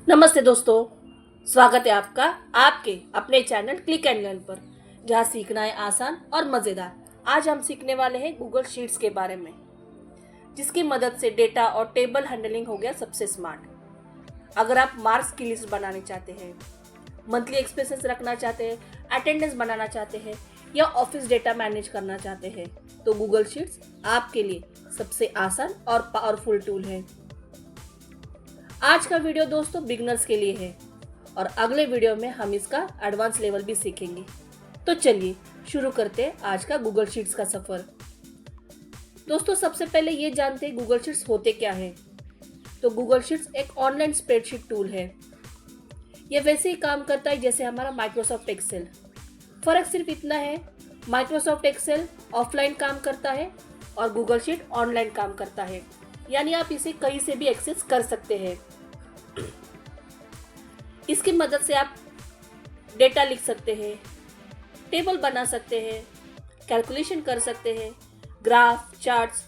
नमस्ते दोस्तों, स्वागत है आपका आपके अपने चैनल क्लिक एंड लर्न पर, जहां सीखना है आसान और मज़ेदार। आज हम सीखने वाले हैं गूगल शीट्स के बारे में, जिसकी मदद से डेटा और टेबल हैंडलिंग हो गया सबसे स्मार्ट। अगर आप मार्क्स की लिस्ट बनाने चाहते हैं, मंथली एक्सपेंसेस रखना चाहते हैं, अटेंडेंस बनाना चाहते हैं या ऑफिस डेटा मैनेज करना चाहते हैं, तो गूगल शीट्स आपके लिए सबसे आसान और पावरफुल टूल है। आज का वीडियो दोस्तों बिगनर्स के लिए है और अगले वीडियो में हम इसका एडवांस लेवल भी सीखेंगे। तो चलिए शुरू करते हैं आज का गूगल शीट्स का सफर। दोस्तों सबसे पहले ये जानते हैं गूगल शीट्स होते क्या है। तो गूगल शीट्स एक ऑनलाइन स्प्रेडशीट टूल है। यह वैसे ही काम करता है जैसे हमारा माइक्रोसॉफ्ट एक्सेल। फर्क सिर्फ इतना है, माइक्रोसॉफ्ट एक्सेल ऑफलाइन काम करता है और गूगल शीट ऑनलाइन काम करता है, यानी आप इसे कहीं से भी एक्सेस कर सकते हैं। इसकी मदद से आप डेटा लिख सकते हैं, टेबल बना सकते हैं, कैलकुलेशन कर सकते हैं, ग्राफ, चार्ट्स।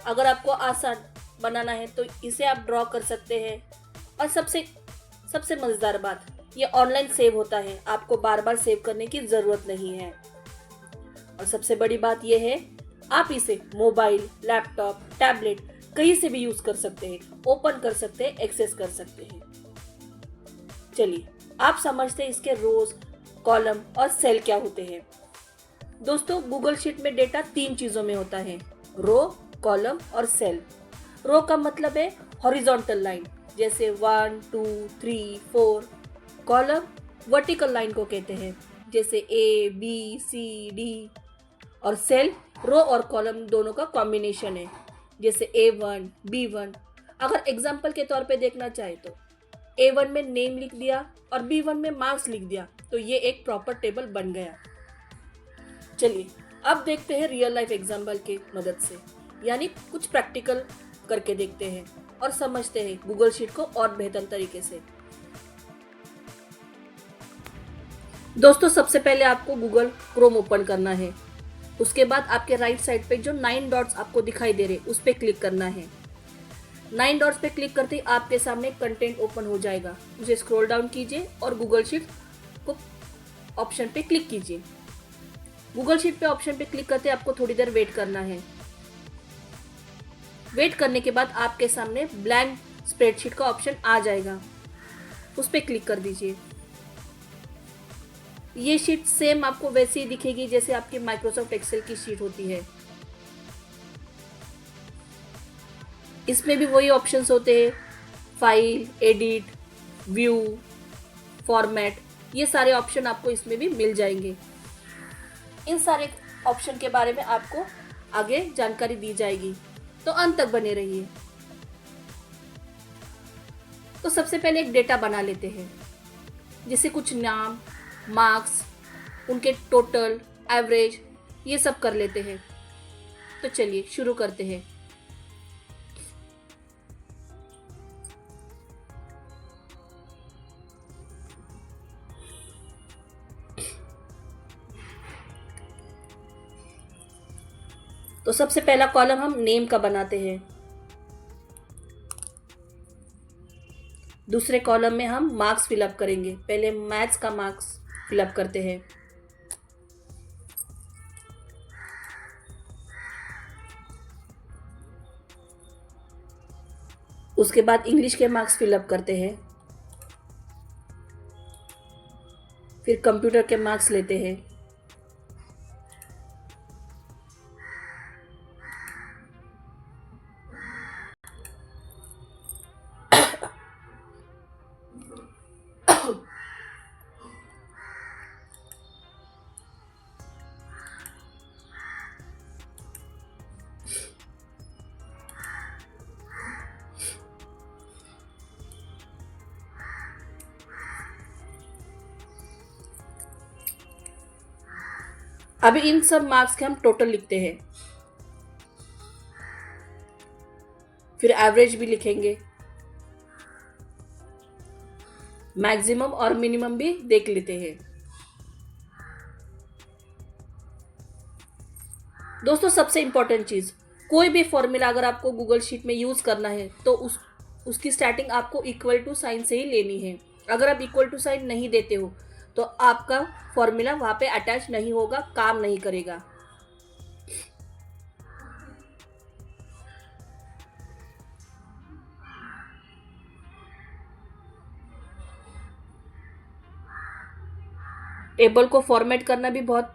अगर आपको आसान बनाना है तो इसे आप ड्रॉ कर सकते हैं। और सबसे मज़ेदार बात, ये ऑनलाइन सेव होता है, आपको बार बार सेव करने की ज़रूरत नहीं है। और सबसे बड़ी बात यह है, आप इसे मोबाइल, लैपटॉप, टैबलेट कहीं से भी यूज़ कर सकते हैं, ओपन कर सकते हैं, एक्सेस कर सकते हैं। चलिए आप समझते हैं इसके रोज, कॉलम और सेल क्या होते हैं। दोस्तों गूगल शीट में डेटा 3 चीज़ों में होता है, रो, कॉलम और सेल। रो का मतलब है हॉरिजॉन्टल लाइन, जैसे 1, 2, 3, 4। कॉलम वर्टिकल लाइन को कहते हैं, जैसे A, B, C, D। और सेल रो और कॉलम दोनों का कॉम्बिनेशन है, जैसे A1, B1। अगर एग्जाम्पल के तौर पे देखना चाहे तो A1 में नेम लिख दिया और B1 में मार्क्स लिख दिया, तो ये एक प्रॉपर टेबल बन गया। चलिए अब देखते हैं रियल लाइफ एग्जाम्पल की मदद से, यानी कुछ प्रैक्टिकल करके देखते हैं और समझते हैं गूगल शीट को और बेहतर तरीके से। दोस्तों सबसे पहले आपको गूगल क्रोम ओपन करना है। उसके बाद आपके राइट साइड पे जो 9 डॉट्स आपको दिखाई दे रहे, उस पर क्लिक करना है। 9 डॉट्स पे क्लिक करते ही आपके सामने कंटेंट ओपन हो जाएगा। उसे स्क्रॉल डाउन कीजिए और गूगल शीट को ऑप्शन पे क्लिक कीजिए। गूगल शीट पे ऑप्शन पे क्लिक करते आपको थोड़ी देर वेट करना है। वेट करने के बाद आपके सामने ब्लैंक स्प्रेडशीट का ऑप्शन आ जाएगा, उस पर क्लिक कर दीजिए। ये शीट सेम आपको वैसे ही दिखेगी जैसे आपकी माइक्रोसॉफ्ट एक्सेल की शीट होती है। इसमें भी वही ऑप्शंस होते हैं, फाइल, एडिट, व्यू, फॉर्मेट। ये सारे ऑप्शन आपको इसमें भी मिल जाएंगे। इन सारे ऑप्शन के बारे में आपको आगे जानकारी दी जाएगी, तो अंत तक बने रहिए। तो सबसे पहले एक डेटा बना लेते हैं, जैसे कुछ नाम, मार्क्स, उनके टोटल, एवरेज, ये सब कर लेते हैं। तो चलिए शुरू करते हैं। तो सबसे पहला कॉलम हम नेम का बनाते हैं। दूसरे कॉलम में हम मार्क्स फिलअप करेंगे। पहले मैथ्स का मार्क्स फिलअप करते हैं। उसके बाद इंग्लिश के मार्क्स फिलअप करते हैं। फिर कंप्यूटर के मार्क्स लेते हैं। अभी इन सब मार्क्स के हम टोटल लिखते हैं। फिर एवरेज भी लिखेंगे, मैक्सिमम और मिनिमम भी देख लेते हैं। दोस्तों सबसे इंपॉर्टेंट चीज, कोई भी फॉर्मूला अगर आपको गूगल शीट में यूज करना है तो उस उसकी स्टार्टिंग आपको इक्वल टू साइन से ही लेनी है। अगर आप इक्वल टू साइन नहीं देते हो तो आपका फॉर्मूला वहाँ पे अटैच नहीं होगा, काम नहीं करेगा। टेबल को फॉर्मेट करना भी बहुत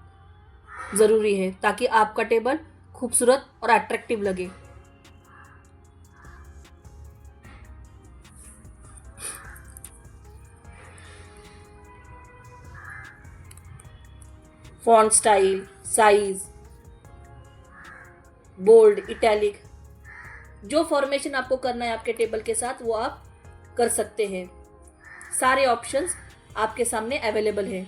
ज़रूरी है ताकि आपका टेबल खूबसूरत और अट्रैक्टिव लगे। Font style, size, bold, italic, जो फॉर्मेशन आपको करना है आपके टेबल के साथ वो आप कर सकते हैं। सारे ऑप्शंस आपके सामने अवेलेबल है।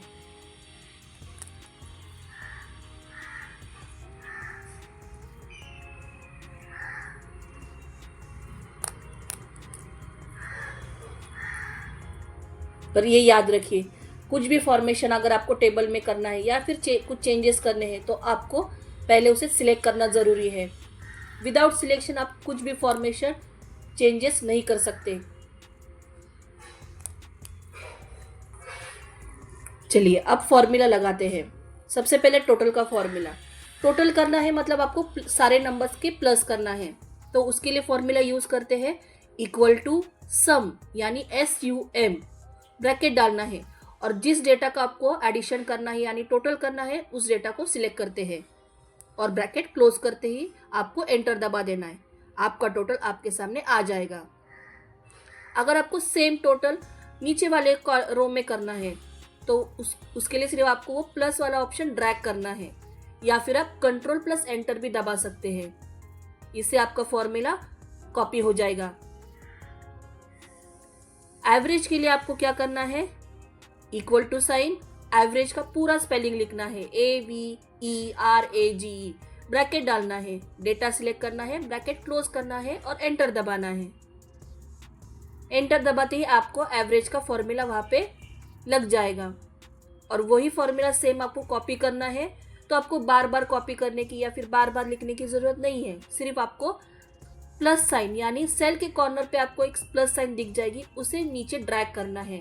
पर ये याद रखिए, कुछ भी फॉर्मेशन अगर आपको टेबल में करना है या फिर कुछ चेंजेस करने हैं तो आपको पहले उसे सिलेक्ट करना ज़रूरी है। विदाउट सिलेक्शन आप कुछ भी फॉर्मेशन चेंजेस नहीं कर सकते। चलिए अब फॉर्मूला लगाते हैं। सबसे पहले टोटल का फॉर्मूला। टोटल करना है मतलब आपको सारे नंबर्स के प्लस करना है, तो उसके लिए फॉर्मूला यूज़ करते हैं इक्वल टू सम, यानी SUM, ब्रैकेट डालना है और जिस डेटा का आपको एडिशन करना है यानी टोटल करना है उस डेटा को सिलेक्ट करते हैं और ब्रैकेट क्लोज करते ही आपको एंटर दबा देना है। आपका टोटल आपके सामने आ जाएगा। अगर आपको सेम टोटल नीचे वाले रो में करना है तो उसके लिए सिर्फ आपको वो प्लस वाला ऑप्शन ड्रैग करना है या फिर आप कंट्रोल प्लस एंटर भी दबा सकते हैं। इससे आपका फॉर्मूला कॉपी हो जाएगा। एवरेज के लिए आपको क्या करना है, इक्वल टू साइन, एवरेज का पूरा स्पेलिंग लिखना है, AVERAGE, ब्रैकेट डालना है, डेटा सिलेक्ट करना है, ब्रैकेट क्लोज करना है और एंटर दबाना है। एंटर दबाते ही आपको एवरेज का फॉर्मूला वहाँ पे लग जाएगा और वही फॉर्मूला सेम आपको कॉपी करना है। तो आपको बार बार कॉपी करने की या फिर बार बार लिखने की ज़रूरत नहीं है। सिर्फ आपको प्लस साइन यानी सेल के कॉर्नर पे आपको एक प्लस साइन दिख जाएगी, उसे नीचे ड्रैग करना है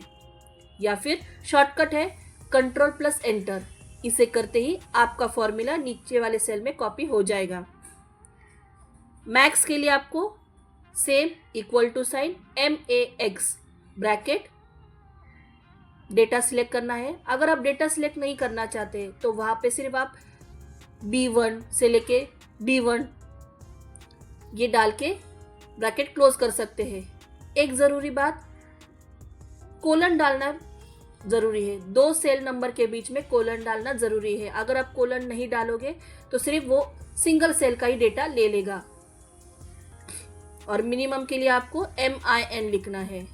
या फिर शॉर्टकट है कंट्रोल प्लस एंटर। इसे करते ही आपका फॉर्मूला नीचे वाले सेल में कॉपी हो जाएगा। मैक्स के लिए आपको same equal to sign MAX, bracket, data select करना है। अगर आप डेटा सिलेक्ट नहीं करना चाहते तो वहाँ पे सिर्फ आप B1 से लेके D1 ये डाल के ब्रैकेट क्लोज कर सकते हैं। एक ज़रूरी बात, कोलन डालना ज़रूरी है। 2 सेल नंबर के बीच में कोलन डालना ज़रूरी है। अगर आप कोलन नहीं डालोगे तो सिर्फ वो सिंगल सेल का ही डेटा ले लेगा। और मिनिमम के लिए आपको MIN लिखना है।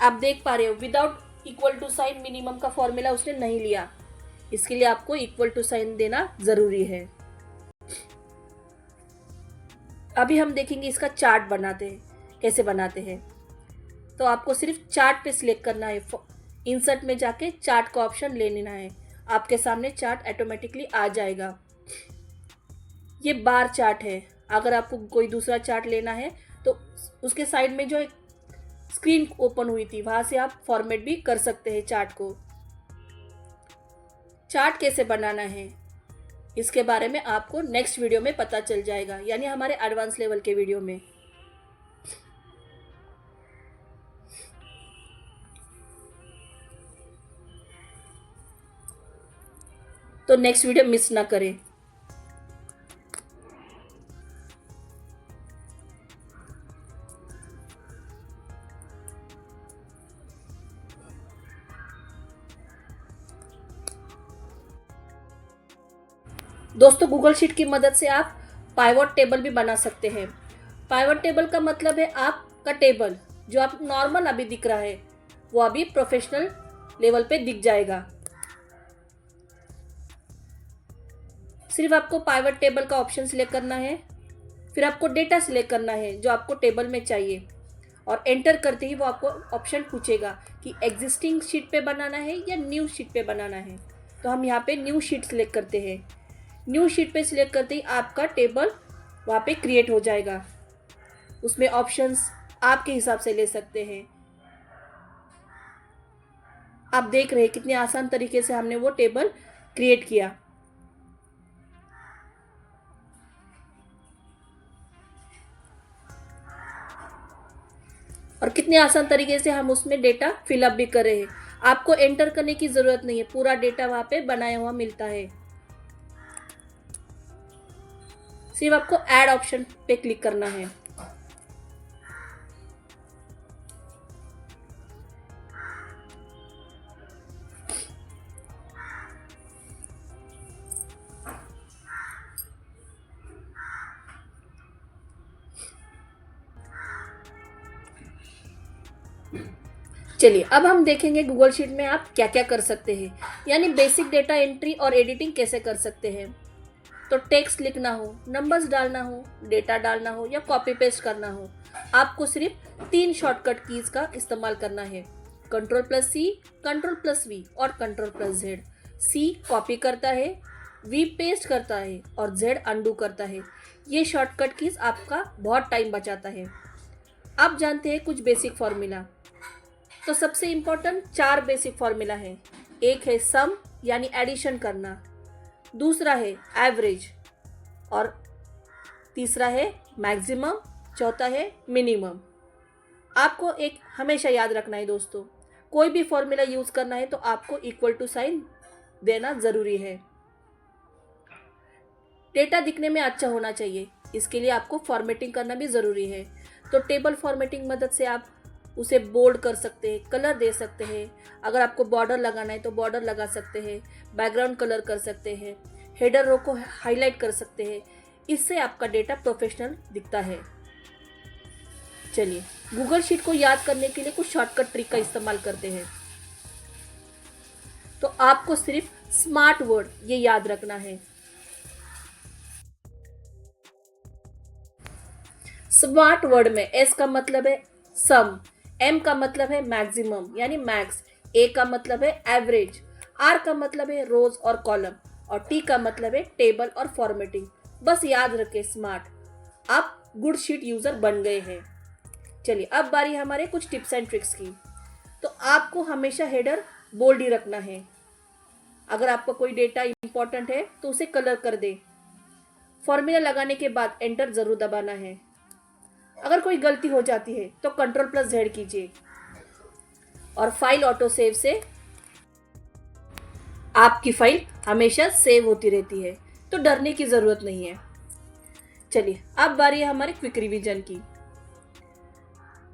आप देख पा रहे हो without equal to sign minimum का फॉर्मूला उसने नहीं लिया, इसके लिए आपको इक्वल टू साइन देना ज़रूरी है। अभी हम देखेंगे इसका चार्ट बनाते हैं, कैसे बनाते हैं। तो आपको सिर्फ चार्ट पे सिलेक्ट करना है, इंसर्ट में जाके चार्ट का ऑप्शन ले लेना है। आपके सामने चार्ट ऑटोमेटिकली आ जाएगा। ये बार चार्ट है। अगर आपको कोई दूसरा चार्ट लेना है तो उसके साइड में जो एक स्क्रीन ओपन हुई थी वहाँ से आप फॉर्मेट भी कर सकते हैं चार्ट को। चार्ट कैसे बनाना है इसके बारे में आपको नेक्स्ट वीडियो में पता चल जाएगा, यानी हमारे एडवांस लेवल के वीडियो में। तो नेक्स्ट वीडियो मिस ना करें। दोस्तों गूगल शीट की मदद से आप पाइवट टेबल भी बना सकते हैं। पाइवट टेबल का मतलब है आपका टेबल जो आप नॉर्मल अभी दिख रहा है वो अभी प्रोफेशनल लेवल पे दिख जाएगा। सिर्फ आपको पाइवट टेबल का ऑप्शन सिलेक्ट करना है, फिर आपको डेटा सिलेक्ट करना है जो आपको टेबल में चाहिए और एंटर करते ही वो आपको ऑप्शन पूछेगा कि एग्जिस्टिंग शीट पे बनाना है या न्यू शीट पे बनाना है। तो हम यहाँ पे न्यू शीट सिलेक्ट करते हैं। न्यू शीट पे सिलेक्ट करते ही आपका टेबल वहाँ पे क्रिएट हो जाएगा। उसमें ऑप्शंस आपके हिसाब से ले सकते हैं। आप देख रहे हैं कितने आसान तरीके से हमने वो टेबल क्रिएट किया। और कितने आसान तरीके से हम उसमें डेटा फिलअप भी कर रहे हैं। आपको एंटर करने की जरूरत नहीं है, पूरा डेटा वहां पे बनाया हुआ मिलता है। सिर्फ आपको ऐड ऑप्शन पे क्लिक करना है। चलिए अब हम देखेंगे गूगल शीट में आप क्या क्या कर सकते हैं, यानी बेसिक डेटा एंट्री और एडिटिंग कैसे कर सकते हैं। तो टेक्स्ट लिखना हो, नंबर्स डालना हो, डेटा डालना हो या कॉपी पेस्ट करना हो, आपको सिर्फ 3 शॉर्टकट कीज का इस्तेमाल करना है। Ctrl+C, Ctrl+V और Ctrl+Z। C कॉपी करता है, V पेस्ट करता है और Z अंडू करता है। ये शॉर्टकट कीज आपका बहुत टाइम बचाता है। अब जानते हैं कुछ बेसिक फॉर्मूला। तो सबसे इम्पोर्टेंट 4 बेसिक फॉर्मूला है। एक है सम यानी एडिशन करना, दूसरा है एवरेज और तीसरा है मैक्सिमम, चौथा है मिनिमम। आपको एक हमेशा याद रखना है दोस्तों, कोई भी फॉर्मूला यूज करना है तो आपको इक्वल टू साइन देना जरूरी है। डेटा दिखने में अच्छा होना चाहिए, इसके लिए आपको फॉर्मेटिंग करना भी जरूरी है। तो टेबल फॉर्मेटिंग मदद से आप उसे बोल्ड कर सकते हैं, कलर दे सकते हैं। अगर आपको बॉर्डर लगाना है तो बॉर्डर लगा सकते हैं, बैकग्राउंड कलर कर सकते हैं, हेडर रो को हाईलाइट कर सकते हैं। इससे आपका डेटा प्रोफेशनल दिखता है। चलिए गूगल शीट को याद करने के लिए कुछ शॉर्टकट ट्रिक का इस्तेमाल करते हैं। तो आपको सिर्फ स्मार्ट वर्ड ये याद रखना है। स्मार्ट वर्ड में एस का मतलब है सम, एम का मतलब है मैक्सिमम यानी मैक्स, ए का मतलब है एवरेज, आर का मतलब है रोज और कॉलम और टी का मतलब है टेबल और फॉर्मेटिंग। बस याद रखें स्मार्ट। आप गुड शीट यूजर बन गए हैं। चलिए अब बारी हमारे कुछ टिप्स एंड ट्रिक्स की। तो आपको हमेशा हेडर बोल्ड ही रखना है। अगर आपका कोई डेटा इंपॉर्टेंट है तो उसे कलर कर दे। फॉर्मूला लगाने के बाद एंटर जरूर दबाना है। अगर कोई गलती हो जाती है तो Ctrl+Z कीजिए और फाइल ऑटो सेव से आपकी फाइल हमेशा सेव होती रहती है, तो डरने की जरूरत नहीं है। चलिए अब बारी है हमारे क्विक रिवीजन की।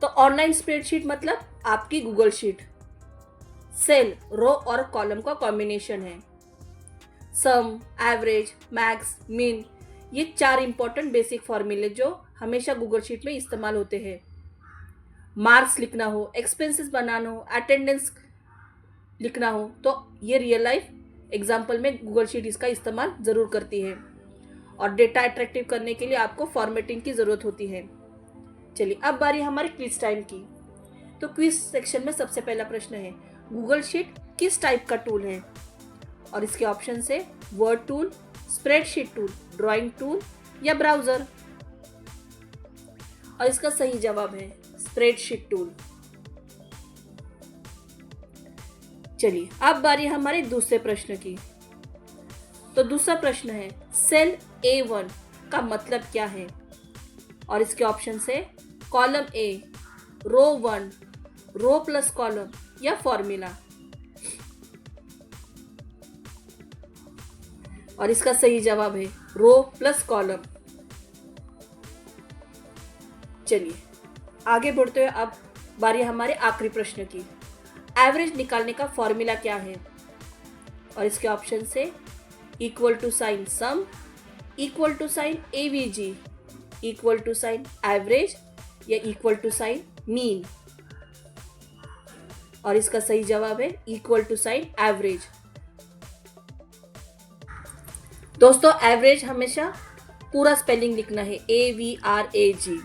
तो ऑनलाइन स्प्रेडशीट मतलब आपकी गूगल शीट। सेल, रो और कॉलम का कॉम्बिनेशन है। सम, एवरेज, मैक्स, मिन, ये 4 इंपॉर्टेंट बेसिक फॉर्मूले जो हमेशा गूगल शीट में इस्तेमाल होते हैं। मार्क्स लिखना हो, एक्सपेंसेस बनाना हो, अटेंडेंस लिखना हो, तो ये रियल लाइफ एग्जाम्पल में गूगल शीट इसका इस्तेमाल ज़रूर करती है। और डेटा अट्रैक्टिव करने के लिए आपको फॉर्मेटिंग की ज़रूरत होती है। चलिए अब बारी हमारे क्विज टाइम की। तो क्विज सेक्शन में सबसे पहला प्रश्न है, गूगल शीट किस टाइप का टूल है? और इसके ऑप्शन है word tool, spreadsheet tool, drawing tool या ब्राउजर। और इसका सही जवाब है स्प्रेडशीट टूल। चलिए अब बारी हमारे दूसरे प्रश्न की। तो दूसरा प्रश्न है, सेल A1 का मतलब क्या है? और इसके ऑप्शन है column A, row 1, row plus column या फॉर्मूला। और इसका सही जवाब है रो प्लस कॉलम। चलिए आगे बढ़ते हुए अब बारी हमारे आखिरी प्रश्न की। एवरेज निकालने का फॉर्मूला क्या है? और इसके ऑप्शन से equal to sign sum, equal to sign AVG, equal to sign average या इक्वल टू साइन मीन। और इसका सही जवाब है इक्वल टू साइन एवरेज। दोस्तों एवरेज हमेशा पूरा स्पेलिंग लिखना है, AVRAG।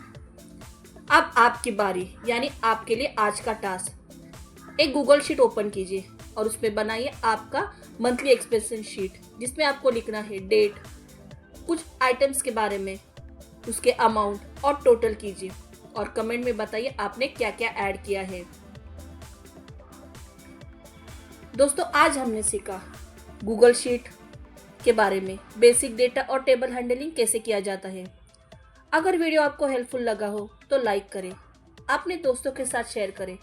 अब आपकी बारी, यानी आपके लिए आज का टास्क। एक गूगल शीट ओपन कीजिए और उसमें बनाइए आपका मंथली एक्सपेंस शीट, जिसमें आपको लिखना है डेट, कुछ आइटम्स के बारे में, उसके अमाउंट और टोटल कीजिए। और कमेंट में बताइए आपने क्या क्या ऐड किया है। दोस्तों आज हमने सीखा गूगल शीट के बारे में, बेसिक डेटा और टेबल हैंडलिंग कैसे किया जाता है। अगर वीडियो आपको हेल्पफुल लगा हो तो लाइक करें, अपने दोस्तों के साथ शेयर करें,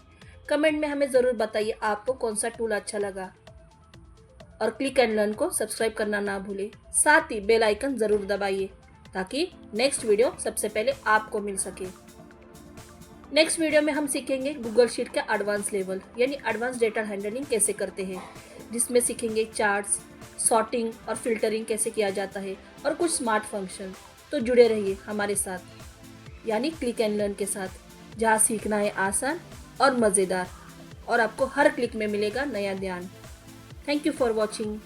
कमेंट में हमें ज़रूर बताइए आपको कौन सा टूल अच्छा लगा और क्लिक एंड लर्न को सब्सक्राइब करना ना भूलें। साथ ही बेल आइकन ज़रूर दबाइए ताकि नेक्स्ट वीडियो सबसे पहले आपको मिल सके। नेक्स्ट वीडियो में हम सीखेंगे गूगल शीट का एडवांस लेवल यानी एडवांस डेटा हैंडलिंग कैसे करते हैं, जिसमें सीखेंगे चार्ट्स, सॉर्टिंग और फिल्टरिंग कैसे किया जाता है और कुछ स्मार्ट फंक्शन। तो जुड़े रहिए हमारे साथ यानी क्लिक एंड लर्न के साथ, जहाँ सीखना है आसान और मज़ेदार और आपको हर क्लिक में मिलेगा नया ज्ञान। Thank you for watching.